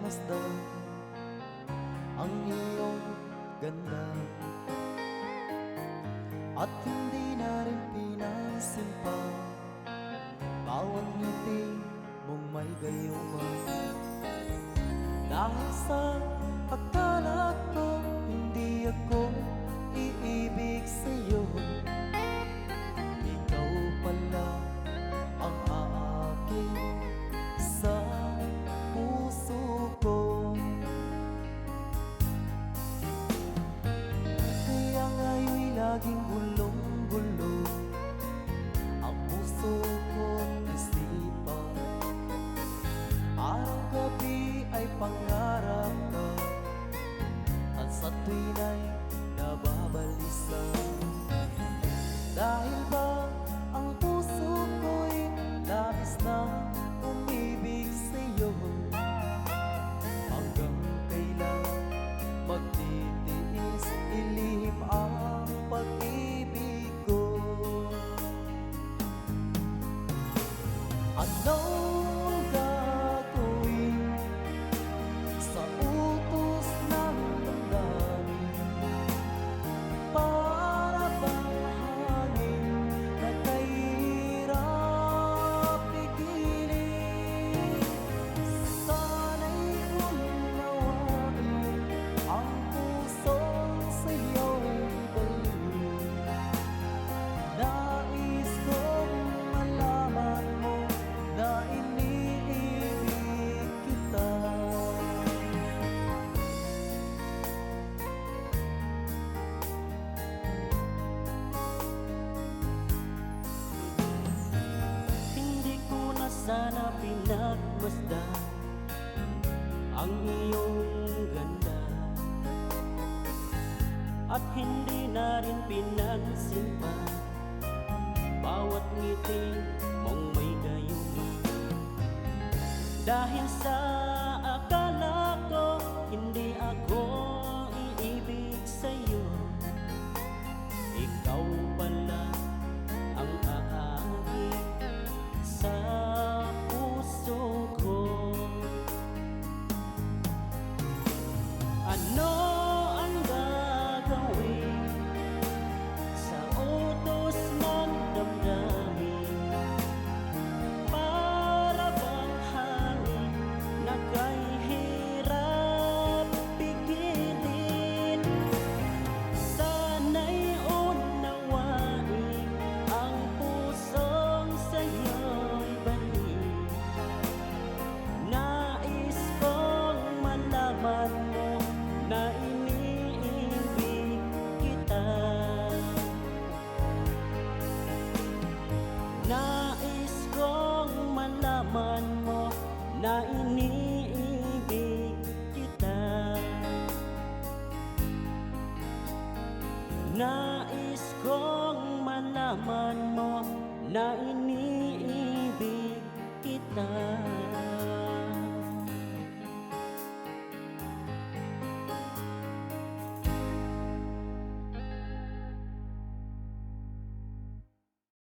pinagmasdan ang iyong ganda, at hindi na rin pinansin pa bawat ngiti mong may gayuma. Dahil sa akala ko hindi ako iibig sa'yo, ikaw pala ang aakin sa puso ko. Kaya nga'y laging gulong-gulo ang puso ko't isipan. Araw-gabi ay pangarap ka, at sa tuwin ay nababalisan. Dahil ba ang puso ko'y labis na umibig sa'yo, hanggang kailan magtitiis ilihim ang pag-ibig ko? Anong gagawin sa utos ng damdamin? Para bang hangin na kahirap pigilin? Sana'y unawain ang pusong sa'yo'y baliw. Nais kong malaman mo na iniibig kita. Hindi ko na sana pinagmasdan ang iyong ganda, at hindi na rin pinansin pa bawat ngiti mong may gayuma. Dahil sa akala ko hindi ako iibig sa'yo, ikaw pala ang aakin sa puso ko. Ano ang gagawin sa utos ng damdamin? Para bang hangin na kahirap pigilin? Sana'y unawain ang pusong sa'yo'y baliw. Nais kong malaman mo na iniibig kita. Nais kong malaman mo na